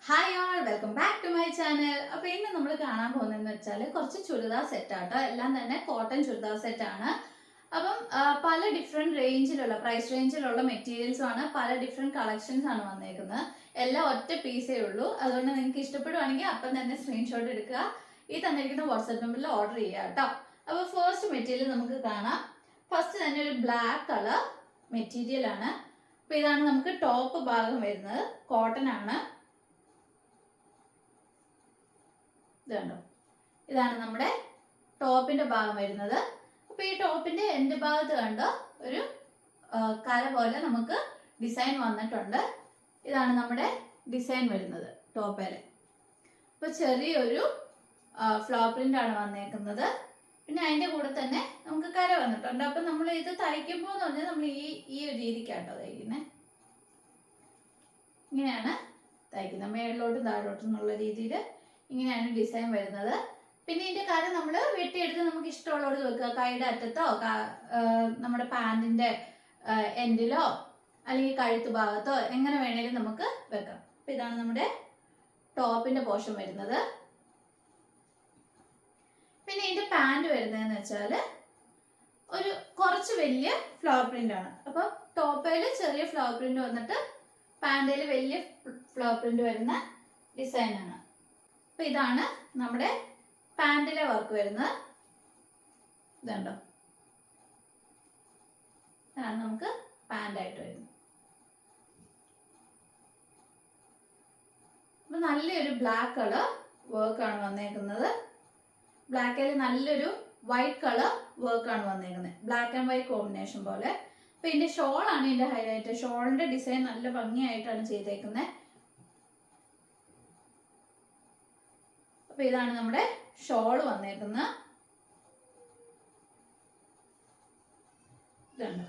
Hi all, welcome back to my channel. അപ്പോൾ ഇന്ന് നമ്മൾ കാണാൻ പോകുന്നതെന്ന് വെച്ചാൽ കുറച്ച് ചുരിദാർ സെറ്റ് ആട്ടോ. എല്ലാം തന്നെ കോട്ടൺ ചുരിദാർ സെറ്റ് ആണ്. അപ്പം പല ഡിഫറെൻറ്റ് റേഞ്ചിലുള്ള പ്രൈസ് റേഞ്ചിലുള്ള മെറ്റീരിയൽസും ആണ്, പല ഡിഫറെൻറ്റ് കളക്ഷൻസ് ആണ് വന്നേക്കുന്നത്. എല്ലാം ഒറ്റ പീസേ ഉള്ളൂ. അതുകൊണ്ട് നിങ്ങൾക്ക് ഇഷ്ടപ്പെടുവാണെങ്കിൽ അപ്പം തന്നെ സ്ക്രീൻഷോട്ട് എടുക്കുക, ഈ തന്നിരിക്കുന്ന വാട്സാപ്പ് നമ്പറിൽ ഓർഡർ ചെയ്യുക കേട്ടോ. അപ്പോൾ ഫസ്റ്റ് മെറ്റീരിയൽ നമുക്ക് കാണാം. ഫസ്റ്റ് തന്നെ ഒരു ബ്ലാക്ക് കളർ മെറ്റീരിയൽ ആണ്. അപ്പോൾ ഇതാണ് നമുക്ക് ടോപ്പ് ഭാഗം വരുന്നത്, കോട്ടൺ ആണ്. ഇത് കണ്ടോ, ഇതാണ് നമ്മുടെ ടോപ്പിന്റെ ഭാഗം വരുന്നത്. അപ്പൊ ഈ ടോപ്പിന്റെ എൻഡ് ഭാഗത്ത് കണ്ടോ ഒരു കര പോലെ നമുക്ക് ഡിസൈൻ വന്നിട്ടുണ്ട്. ഇതാണ് നമ്മുടെ ഡിസൈൻ വരുന്നത് ടോപ്പില്. അപ്പൊ ചെറിയൊരു ഫ്ലവർ പ്രിന്റ് ആണ് വന്നേക്കുന്നത്. പിന്നെ അതിന്റെ കൂടെ തന്നെ നമുക്ക് കര വന്നിട്ടുണ്ട്. അപ്പൊ നമ്മൾ ഇത് തയ്ക്കുമ്പോൾ എന്ന് പറഞ്ഞാൽ നമ്മൾ ഈ ഒരു രീതിക്കാട്ടോ തയ്ക്കുന്നത്. ഇങ്ങനെയാണ് തയ്ക്കുന്നത്, മേളിലോട്ടും താഴോട്ടും എന്നുള്ള രീതിയിൽ ഇങ്ങനെയാണ് ഡിസൈൻ വരുന്നത്. പിന്നെ ഇതിന്റെ കാര്യം നമ്മൾ വെട്ടിയെടുത്ത് നമുക്ക് ഇഷ്ടമുള്ളത് വെക്കുക. കൈയുടെ അറ്റത്തോ നമ്മുടെ പാൻറ്റിന്റെ എൻഡിലോ അല്ലെങ്കിൽ കഴുത്ത് ഭാഗത്തോ എങ്ങനെ വേണേലും നമുക്ക് വെക്കാം. അപ്പൊ ഇതാണ് നമ്മുടെ ടോപ്പിന്റെ പോർഷൻ വരുന്നത്. പിന്നെ ഇതിന്റെ പാൻറ് വരുന്നതെന്ന് വെച്ചാൽ ഒരു കുറച്ച് വലിയ ഫ്ലവർ പ്രിന്റ് ആണ്. അപ്പൊ ടോപ്പിൽ ചെറിയ ഫ്ലവർ പ്രിന്റ് വന്നിട്ട് പാൻറ്റിൽ വലിയ ഫ്ലവർ പ്രിന്റ് വരുന്ന ഡിസൈനാണ്. അപ്പൊ ഇതാണ് നമ്മുടെ പാൻറ്റിലെ വർക്ക് വരുന്നത്. ഇതുണ്ടോ, ഇതാണ് നമുക്ക് പാൻറ്റായിട്ട് വരുന്നത്. അപ്പൊ നല്ലൊരു ബ്ലാക്ക് കളർ വർക്കാണ് വന്നേക്കുന്നത്. ബ്ലാക്കിൽ നല്ലൊരു വൈറ്റ് കളർ വർക്കാണ് വന്നേക്കുന്നത്, ബ്ലാക്ക് ആൻഡ് വൈറ്റ് കോമ്പിനേഷൻ പോലെ. അപ്പൊ ഇതിന്റെ ഷോളാണ് ഇതിന്റെ ഹൈലൈറ്റ്. ഷോളിന്റെ ഡിസൈൻ നല്ല ഭംഗിയായിട്ടാണ് ചെയ്തേക്കുന്നത്. അപ്പൊ ഇതാണ് നമ്മുടെ ഷോൾ വന്നേക്കുന്നത്. ഇതുണ്ട്,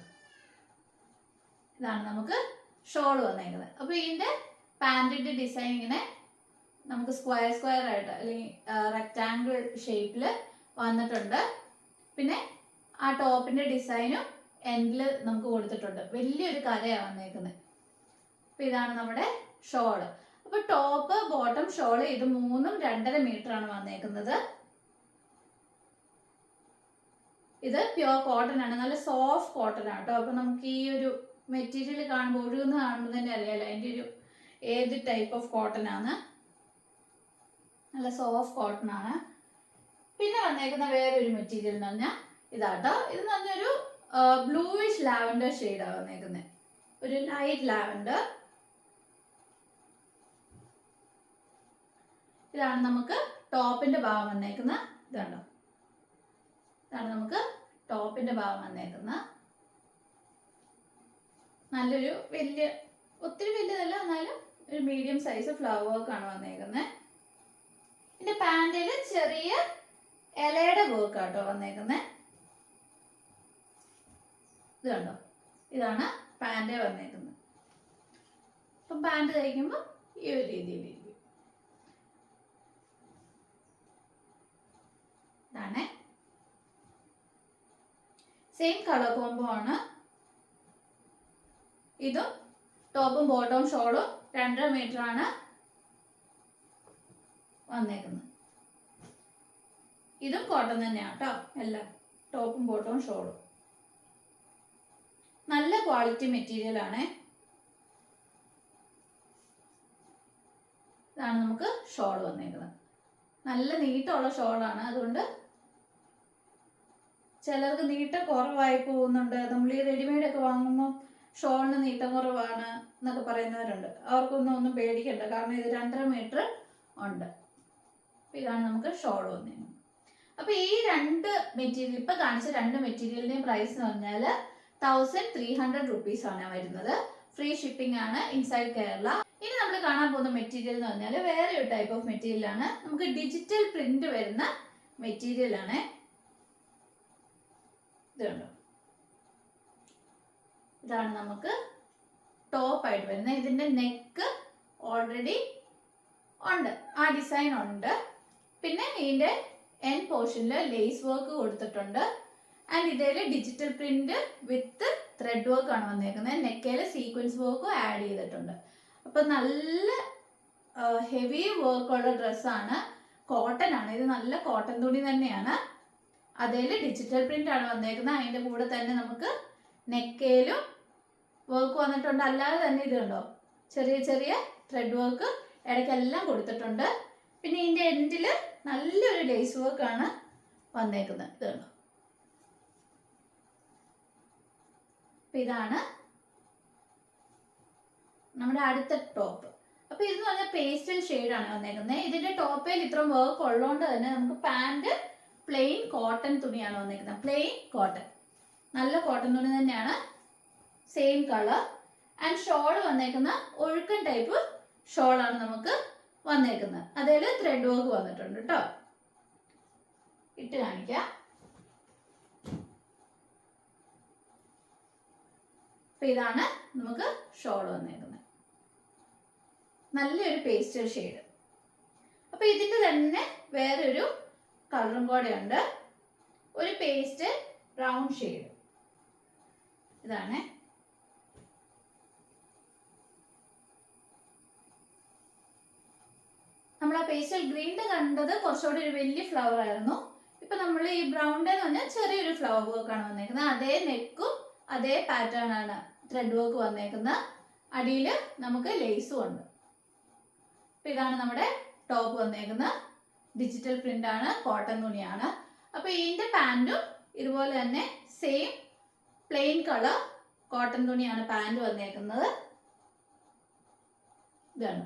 ഇതാണ് നമുക്ക് ഷോൾ വന്നേക്കുന്നത്. അപ്പൊ ഇതിന്റെ പാൻറ്റിന്റെ ഡിസൈൻ ഇങ്ങനെ നമുക്ക് സ്ക്വയർ ആയിട്ട് അല്ലെങ്കിൽ റെക്റ്റാങ്കിൾ ഷേപ്പിൽ വന്നിട്ടുണ്ട്. പിന്നെ ആ ടോപ്പിന്റെ ഡിസൈനും എൻഡിൽ നമുക്ക് കൊടുത്തിട്ടുണ്ട്. വലിയൊരു കരയാണ് വന്നേക്കുന്നത്. അപ്പൊ ഇതാണ് നമ്മുടെ ഷോള്. അപ്പൊ ടോപ്പ് ബോട്ടം ഷോള് ഇത് മൂന്നും 2.5 മീറ്റർ ആണ് വന്നേക്കുന്നത്. ഇത് പ്യുവർ കോട്ടൺ ആണ്, നല്ല സോഫ്റ്റ് കോട്ടൺ ആണ് കേട്ടോ. അപ്പൊ നമുക്ക് ഈ ഒരു മെറ്റീരിയൽ കാണുമ്പോൾ ഒഴുകുന്ന കാണുമ്പോൾ തന്നെ അറിയാലോ അതിന്റെ ഒരു ഏത് ടൈപ്പ് ഓഫ് കോട്ടൺ ആണ്. നല്ല സോഫ്റ്റ് കോട്ടൺ ആണ്. പിന്നെ വന്നേക്കുന്ന വേറൊരു മെറ്റീരിയൽ എന്ന് പറഞ്ഞാൽ ഇതാട്ടോ. ഇത് നല്ലൊരു ബ്ലൂയിഷ് ലാവൻഡർ ഷെയ്ഡാണ് വന്നേക്കുന്നത്, ഒരു ലൈറ്റ് ലാവൻഡർ. ഇതാണ് നമുക്ക് ടോപ്പിന്റെ ഭാഗം വന്നേക്കുന്ന. ഇതുണ്ടോ, ഇതാണ് നമുക്ക് ടോപ്പിന്റെ ഭാഗം വന്നേക്കുന്ന. നല്ലൊരു ഒത്തിരി വലിയതല്ല, എന്നാലും ഒരു മീഡിയം സൈസ് ഫ്ലവർ വർക്കാണ് വന്നേക്കുന്നത്. ഇതിന്റെ പാൻറ്റിൽ ചെറിയ ഇലയുടെ വർക്കാട്ടോ വന്നേക്കുന്നത്. ഇത് കണ്ടോ, ഇതാണ് പാൻറ് വന്നേക്കുന്നത്. അപ്പം പാൻറ് തയ്ക്കുമ്പോൾ ഈ ഒരു രീതിയിലിരിക്കും. ഇതാണ് സെയിം കളർ കോംബോ ആണ്. ഇതും ടോപ്പും ബോട്ടവും ഷോളും 2.5 മീറ്റർ ആണ് വന്നേക്കുന്നത്. ഇതും കോട്ടൺ തന്നെയാണ് കേട്ടോ. എല്ലാം ടോപ്പും ബോട്ടവും ഷോളും നല്ല ക്വാളിറ്റി മെറ്റീരിയൽ ആണ്. ഇതാണ് നമുക്ക് ഷോൾ വന്നേക്കുന്നത്. നല്ല നീട്ടമുള്ള ഷോളാണ്. അതുകൊണ്ട് ചിലർക്ക് നീട്ടം കുറവായി പോകുന്നുണ്ട്. നമ്മൾ ഈ റെഡിമെയ്ഡ് ഒക്കെ വാങ്ങുമ്പോൾ ഷോളിന് നീട്ടം കുറവാണ് എന്നൊക്കെ പറയുന്നവരുണ്ട്. അവർക്കൊന്നും പേടിക്കണ്ട, കാരണം ഇത് 2.5 മീറ്റർ ഉണ്ട്. ഇതാണ് നമുക്ക് ഷോൾ വന്നേക്കുന്നത്. അപ്പൊ ഈ രണ്ട് മെറ്റീരിയൽ, ഇപ്പൊ കാണിച്ച രണ്ട് മെറ്റീരിയലിന്റെയും പ്രൈസ് എന്ന് പറഞ്ഞാൽ 1300 റുപ്പീസ് ആണ് വരുന്നത്. ഫ്രീ ഷിപ്പിംഗ് ആണ് ഇൻസൈഡ് കേരള. ഇനി നമ്മൾ കാണാൻ പോകുന്ന മെറ്റീരിയൽ എന്ന് പറഞ്ഞാൽ വേറെ ഒരു ടൈപ്പ് ഓഫ് മെറ്റീരിയൽ ആണ്. നമുക്ക് ഡിജിറ്റൽ പ്രിന്റ് വരുന്ന മെറ്റീരിയൽ ആണ്. ഇത് കണ്ടോ, ഇതാണ് നമുക്ക് ടോപ്പ് ആയിട്ട് വരുന്നത്. ഇതിന്റെ നെക്ക് ഓൾറെഡി ഉണ്ട്, ആ ഡിസൈൻ ഉണ്ട്. പിന്നെ ഇതിന്റെ എൻ പോർഷനിൽ ലേസ് വർക്ക് കൊടുത്തിട്ടുണ്ട്. ആൻഡ് ഇതിൽ ഡിജിറ്റൽ പ്രിന്റ് വിത്ത് ത്രെഡ് വർക്ക് ആണ് വന്നേക്കുന്നത്. നെക്കയിൽ സീക്വൻസ് വർക്കും ആഡ് ചെയ്തിട്ടുണ്ട്. അപ്പൊ നല്ല ഹെവി വർക്കുള്ള ഡ്രസ്സാണ്, കോട്ടൺ ആണ്. ഇത് നല്ല കോട്ടൺ തുണി തന്നെയാണ്. അതിൽ ഡിജിറ്റൽ പ്രിന്റ് ആണ് വന്നേക്കുന്നത്. അതിൻ്റെ കൂടെ തന്നെ നമുക്ക് നെക്കയിലും വർക്ക് വന്നിട്ടുണ്ട്. അല്ലാതെ തന്നെ ഇത് കണ്ടോ, ചെറിയ ചെറിയ ത്രെഡ് വർക്ക് ഇടയ്ക്കെല്ലാം കൊടുത്തിട്ടുണ്ട്. പിന്നെ ഇതിൻ്റെ എൻഡിൽ നല്ലൊരു ലേസ് വർക്കാണ് വന്നേക്കുന്നത്. ഇത് കണ്ടോ. അപ്പം ഇതാണ് നമ്മുടെ അടുത്ത ടോപ്പ്. അപ്പോൾ ഇതെന്ന് പറഞ്ഞാൽ പേസ്റ്റൽ ഷെയ്ഡാണ് വന്നേക്കുന്നത്. ഇതിൻ്റെ ടോപ്പിൽ ഇത്രയും വർക്ക് ഉള്ളതുകൊണ്ട് തന്നെ നമുക്ക് പാൻറ് പ്ലെയിൻ കോട്ടൺ തുണിയാണ് വന്നേക്കുന്നത്. പ്ലെയിൻ കോട്ടൺ, നല്ല കോട്ടൺ തുണി തന്നെയാണ്, സെയിം കളർ. ആൻഡ് ഷോൾ വന്നേക്കുന്ന ഒഴുക്കൻ ടൈപ്പ് ഷോളാണ് നമുക്ക് വന്നേക്കുന്നത്. അതിൽ ത്രെഡ് വർക്ക് വന്നിട്ടുണ്ട് കേട്ടോ. ഇട്ട് കാണിക്കാം. അപ്പം ഇതാണ് നമുക്ക് ഷോൾ വന്നേക്കുന്നത്. നല്ലൊരു പേസ്റ്റൽ ഷെയ്ഡ്. അപ്പം ഇതിൻ്റെ തന്നെ വേറൊരു കളറും കൂടെ ഉണ്ട്, ഒരു പേസ്റ്റ് ബ്രൗൺ ഷെയ്ഡ്. ഇതാണ്. നമ്മൾ ആ പേസ്റ്റൽ ഗ്രീനിൻ്റെ കണ്ടത് കുറച്ചുകൂടി ഒരു വലിയ ഫ്ലവർ ആയിരുന്നു. ഇപ്പം നമ്മൾ ഈ ബ്രൗണിൻ്റെ എന്ന് പറഞ്ഞാൽ ചെറിയൊരു ഫ്ലവർ വർക്കാണ് വന്നേക്കുന്നത്. അതേ നെക്കും അതേ പാറ്റേൺ ആണ് ത്രെഡ് വർക്ക് വന്നേക്കുന്നത്. അടിയിൽ നമുക്ക് ലേസും ഉണ്ട്. അപ്പം ഇതാണ് നമ്മുടെ ടോപ്പ് വന്നേക്കുന്നത്. ഡിജിറ്റൽ പ്രിന്റ് ആണ്, കോട്ടൺ തുണിയാണ്. അപ്പോൾ ഇതിൻ്റെ പാൻറ്റും ഇതുപോലെ തന്നെ സെയിം പ്ലെയിൻ കളർ കോട്ടൺ തുണിയാണ് പാൻറ് വന്നേക്കുന്നത്. ഇതാണ്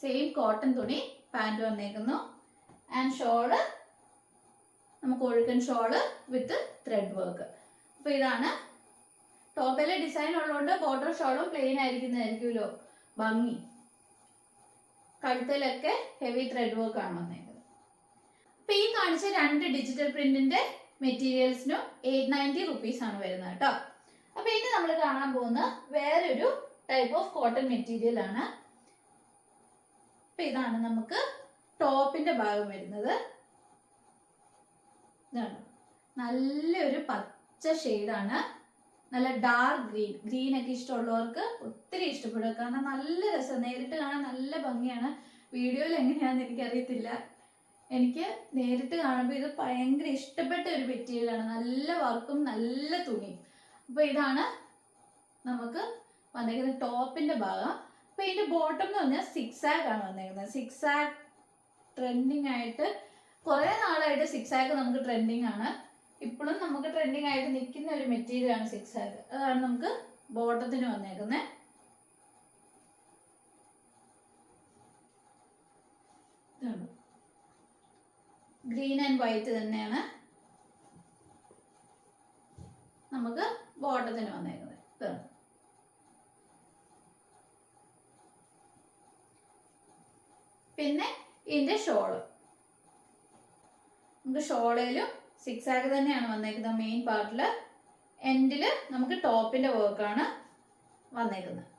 സെയിം കോട്ടൺ തുണി പാൻറ് വന്നേക്കുന്നു. ആൻഡ് ഷോള് നമുക്ക് ഒഴുക്കൻ ഷോള് വിത്ത് ത്രെഡ് വർക്ക്. അപ്പോൾ ഇതാണ് ടോപ്പിലെ ഡിസൈൻ ഉള്ളതുകൊണ്ട് ബോർഡർ ഷോളും പ്ലെയിൻ ആയിരിക്കുന്നതായിരിക്കുമല്ലോ ഭംഗി. കഴുത്തിലൊക്കെ ഹെവി ത്രെഡ് വർക്ക് ആണ് വന്നേക്കുന്നത്. അപ്പോൾ ഈ കാണിച്ച 2 ഡിജിറ്റൽ പ്രിന്റിന്റെ മെറ്റീരിയൽസിനും 890 റുപ്പീസ് ആണ് വരുന്നത് കേട്ടോ. അപ്പോൾ ഇനി നമ്മൾ കാണാൻ പോകുന്ന വേറൊരു ടൈപ്പ് ഓഫ് കോട്ടൺ മെറ്റീരിയൽ ആണ്. അപ്പോൾ ഇതാണ് നമുക്ക് ടോപ്പിന്റെ ഭാഗം വരുന്നത്. ഇതാണ് നല്ലൊരു പച്ച ഷെയ്ഡാണ്, നല്ല ഡാർക്ക് ഗ്രീൻ ഒക്കെ ഇഷ്ടമുള്ളവർക്ക് ഒത്തിരി ഇഷ്ടപ്പെടും. കാരണം നല്ല രസം, നേരിട്ട് കാണാൻ നല്ല ഭംഗിയാണ്. വീഡിയോയിൽ എങ്ങനെയാണെന്ന് എനിക്കറിയത്തില്ല, എനിക്ക് നേരിട്ട് കാണുമ്പോൾ ഇത് ഭയങ്കര ഇഷ്ടപ്പെട്ട ഒരു മെറ്റീരിയലാണ്. നല്ല വർക്കും നല്ല തുണിയും. അപ്പോൾ ഇതാണ് നമുക്ക് വന്നേക്കുന്ന ടോപ്പിന്റെ ഭാഗം. അപ്പോൾ ഇതിന്റെ ബോട്ടം എന്ന് പറഞ്ഞാൽ 6 ആഗ് ആണ് വന്നേക്കുന്നത്. 6 ആഗ് ട്രെൻഡിങ് ആയിട്ട് കുറേ നാളായിട്ട് 6 ആഗ് നമുക്ക് ട്രെൻഡിങ് ആണ്. ഇപ്പോഴും നമുക്ക് ട്രെൻഡിങ് ആയിട്ട് നിൽക്കുന്ന ഒരു മെറ്റീരിയൽ ആണ് 6 ആഗ്. അതാണ് നമുക്ക് ബോട്ടത്തിന് വന്നേക്കുന്നത്. ഗ്രീൻ ആൻഡ് വൈറ്റ് തന്നെയാണ് നമുക്ക് ബോട്ടത്തിന് വന്നേക്കുന്നത്. ഇതാണ്. പിന്നെ ഇതിന്റെ ഷോള്, നമുക്ക് ഷോളയിലും 6 ആഗ് തന്നെയാണ് വന്നേക്കുന്നത്. മെയിൻ പാർട്ടിൽ എൻഡിൽ നമുക്ക് ടോപ്പിന്റെ വർക്കാണ് വന്നേക്കുന്നത്.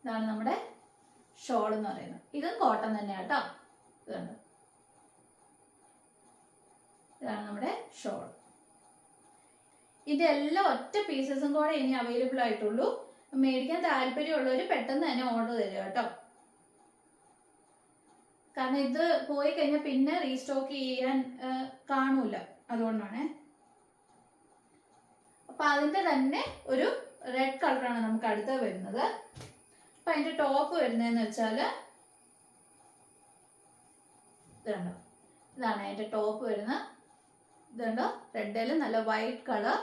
ഇതാണ് നമ്മുടെ ഷോൾ എന്ന് പറയുന്നത്. ഇതും കോട്ടൺ തന്നെയാണ് കേട്ടോ. ഇതുണ്ട്, ഇതാണ് നമ്മുടെ ഷോൾ. ഇതെല്ലാം ഒറ്റ പീസസും കൂടെ ഇനി അവൈലബിൾ ആയിട്ടുള്ളൂ. മേടിക്കാൻ താല്പര്യമുള്ളവർ പെട്ടെന്ന് തന്നെ ഓർഡർ തരിക കേട്ടോ. കാരണം ഇത് പോയി കഴിഞ്ഞാൽ പിന്നെ റീസ്റ്റോക്ക് ചെയ്യാൻ കാണൂല, അതുകൊണ്ടാണ്. അപ്പൊ അതിന്റെ തന്നെ ഒരു റെഡ് കളറാണ് നമുക്ക് അടുത്ത് വരുന്നത്. അപ്പൊ അതിന്റെ ടോപ്പ് വരുന്നതെന്ന് വെച്ചാല് ഇതുണ്ടോ, ഇതാണ് അതിന്റെ ടോപ്പ് വരുന്നത്. ഇതുണ്ടോ, റെഡില് നല്ല വൈറ്റ് കളർ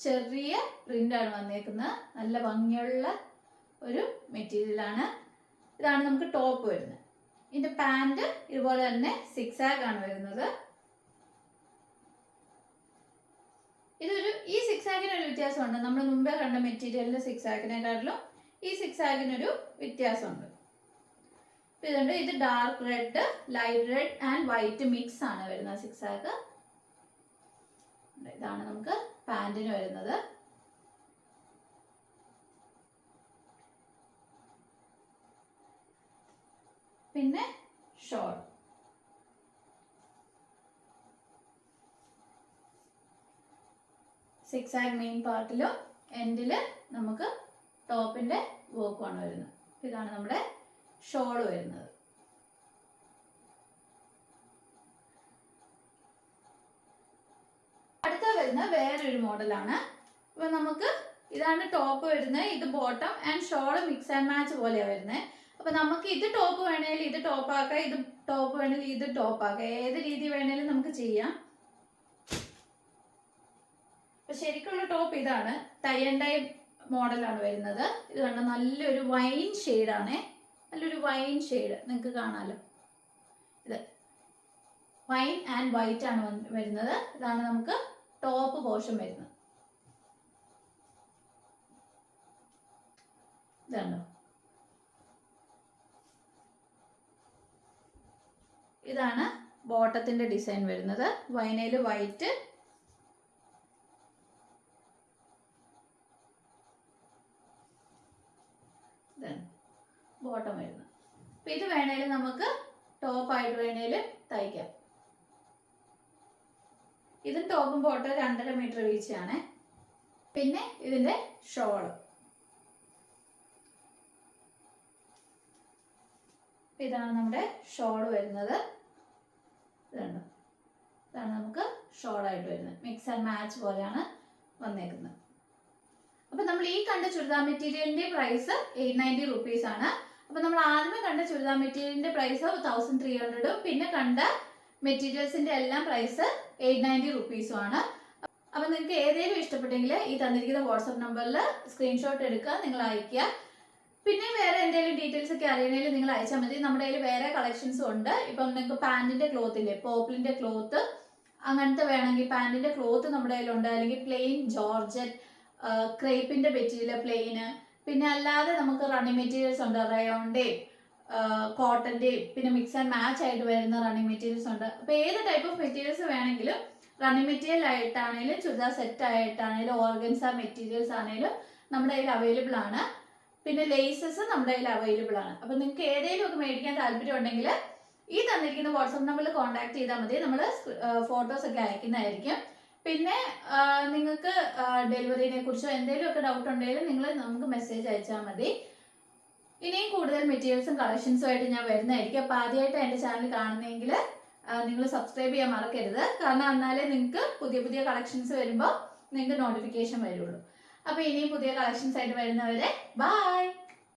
ചെറിയ പ്രിന്റ് ആണ് വന്നേക്കുന്നത്. നല്ല ഭംഗിയുള്ള ഒരു മെറ്റീരിയലാണ്. ഇതാണ് നമുക്ക് ടോപ്പ് വരുന്നത്. ഇതിന്റെ പാൻറ് ഇതുപോലെ തന്നെ 6 ആഗ് ആണ് വരുന്നത്. ഈ 6 ആഗിനൊരു വ്യത്യാസമുണ്ട്. നമ്മൾ മുമ്പേ കണ്ട മെറ്റീരിയലിന്റെ 6 ആഗിനെക്കാട്ടിലും ഈ 6 ആഗിനൊരു വ്യത്യാസമുണ്ട്. ഇതുണ്ട്, ഇത് dark red, light red and white mix ആണ് വരുന്നത് 6 ആഗ്. ഇതാണ് നമുക്ക് പാൻറിന് വരുന്നത്. പിന്നെ ഷോൾ, സിക്സ് ആഗ് മെയിൻ പാർട്ടിലും എൻഡിൽ നമുക്ക് ടോപ്പിന്റെ വർക്കുമാണ് വരുന്നത്. ഇതാണ് നമ്മുടെ ഷോൾ വരുന്നത്. വരുന്ന വേറൊരു മോഡലാണ്. അപ്പോൾ നമുക്ക് ഇതാണ് ടോപ്പ് വരുന്നത്, ഇത് bottom and shawl mix and match പോലെയാണ് വരുന്നത്. അപ്പോൾ നമുക്ക് ഇത് ടോപ്പ് വേണമെങ്കിൽ ഇത് ടോപ്പ് ആക്കാം, ഇത് ടോപ്പ് വേണമെങ്കിൽ ഇത് ടോപ്പ് ആക്കാം, ഏത് രീതി വേണമെങ്കിലും നമുക്ക് ചെയ്യാം. അപ്പോൾ ശരിക്കുള്ള ടോപ്പ് ഇതാണ്, ടൈ ആൻഡ് ഡൈ മോഡലാണ് വരുന്നത്. ഇത് കണ്ട നല്ലൊരു വൈൻ ഷെയ്ഡാണേ, നല്ലൊരു വൈൻ ഷെയ്ഡ് നിങ്ങൾക്ക് കാണാമല്ലോ. ഇത് വൈൻ ആൻഡ് വൈറ്റ് ആണ് വരുന്നത്. ഇതാണ് നമുക്ക് ടോപ്പ് പോർഷൻ വരുന്നത്. ഇതാണോ, ഇതാണ് ബോട്ടത്തിന്റെ ഡിസൈൻ വരുന്നത്. വൈനയിൽ വൈറ്റ്, ഇതാണ് ബോട്ടം വരുന്നത്. അപ്പൊ ഇത് വേണേലും നമുക്ക് ടോപ്പായിട്ട് വേണേലും തയ്ക്കാം. ഇതും ടോപ്പും ബോട്ടം 2.5 മീറ്റർ വീതിയാണ്. പിന്നെ ഇതിന്റെ ഷോള്, ഇതാണ് നമ്മുടെ ഷോള് വരുന്നത്. ഇതാണ് നമുക്ക് ഷോളായിട്ട് വരുന്നത്. മിക്സ് ആൻഡ് മാച്ച് പോലെയാണ് വന്നേക്കുന്നത്. അപ്പൊ നമ്മൾ ഈ കണ്ട ചുരിദാർ മെറ്റീരിയലിന്റെ പ്രൈസ് 890 റുപ്പീസ് ആണ്. അപ്പൊ നമ്മൾ ആദ്യമേ കണ്ട ചുരിദാർ മെറ്റീരിയലിന്റെ പ്രൈസ് 1300, പിന്നെ കണ്ട മെറ്റീരിയൽസിന്റെ എല്ലാം പ്രൈസ് 890 റുപ്പീസും ആണ്. അപ്പൊ നിങ്ങൾക്ക് ഏതെങ്കിലും ഇഷ്ടപ്പെട്ടെങ്കിൽ ഈ തന്നിരിക്കുന്ന വാട്സ്ആപ്പ് നമ്പറിൽ സ്ക്രീൻഷോട്ട് എടുക്കുക, നിങ്ങൾ അയക്കുക. പിന്നെ വേറെ എന്തെങ്കിലും ഡീറ്റെയിൽസ് ഒക്കെ അറിയണമെങ്കിൽ നിങ്ങൾ അയച്ചാൽ മതി. നമ്മുടെ കയ്യിൽ വേറെ കളക്ഷൻസും ഉണ്ട്. ഇപ്പം നിങ്ങൾക്ക് പാന്റിന്റെ ക്ലോത്ത് ഇല്ലേ, പോപ്പിളിന്റെ ക്ലോത്ത്, അങ്ങനത്തെ വേണമെങ്കിൽ പാന്റിന്റെ ക്ലോത്ത് നമ്മുടെ കയ്യിലുണ്ട്. അല്ലെങ്കിൽ പ്ലെയിൻ ജോർജറ്റ്, ക്രേപ്പിന്റെ മെറ്റീരിയൽ പ്ലെയിന്, പിന്നെ അല്ലാതെ നമുക്ക് റണ്ണിങ് മെറ്റീരിയൽസ് ഉണ്ട്, റയോണിന്റെ, കോട്ടന്റെ, പിന്നെ മിക്സ് ആൻഡ് മാച്ച് ആയിട്ട് വരുന്ന റണ്ണിങ് മെറ്റീരിയൽസ് ഉണ്ട്. അപ്പോൾ ഏത് ടൈപ്പ് ഓഫ് മെറ്റീരിയൽസ് വേണമെങ്കിലും, റണ്ണിങ് മെറ്റീരിയൽ ആയിട്ടാണെങ്കിലും ചുരിദാർ സെറ്റ് ആയിട്ടാണെങ്കിലും ഓർഗൻസ മെറ്റീരിയൽസ് ആണെങ്കിലും നമ്മുടെ കയ്യിൽ അവൈലബിൾ ആണ്. പിന്നെ ലേസസ് നമ്മുടെ കയ്യിൽ അവൈലബിൾ ആണ്. അപ്പോൾ നിങ്ങൾക്ക് ഏതെങ്കിലും ഒക്കെ മേടിക്കാൻ താല്പര്യം ഉണ്ടെങ്കിൽ ഈ തന്നിരിക്കുന്ന വാട്സ്ആപ്പ് നമ്പറിൽ കോൺടാക്ട് ചെയ്താൽ മതി. നമ്മൾ ഫോട്ടോസ് ഒക്കെ അയക്കുന്നതായിരിക്കും. പിന്നെ നിങ്ങൾക്ക് ഡെലിവറിനെ കുറിച്ചോ എന്തെങ്കിലും ഒക്കെ ഡൗട്ട് ഉണ്ടെങ്കിൽ നിങ്ങൾ നമുക്ക് മെസ്സേജ് അയച്ചാൽ മതി. ഇനിയും കൂടുതൽ മെറ്റീരിയൽസും കളക്ഷൻസും ആയിട്ട് ഞാൻ വരുന്നതായിരിക്കും. അപ്പോൾ ആദ്യമായിട്ട് എൻ്റെ ചാനൽ കാണുന്നതെങ്കിൽ നിങ്ങൾ സബ്സ്ക്രൈബ് ചെയ്യാൻ മറക്കരുത്. കാരണം എന്നാലേ നിങ്ങൾക്ക് പുതിയ പുതിയ കളക്ഷൻസ് വരുമ്പോൾ നിങ്ങൾക്ക് നോട്ടിഫിക്കേഷൻ വരുള്ളൂ. അപ്പോൾ ഇനിയും പുതിയ കളക്ഷൻസ് ആയിട്ട് വരുന്നവരെ ബൈ.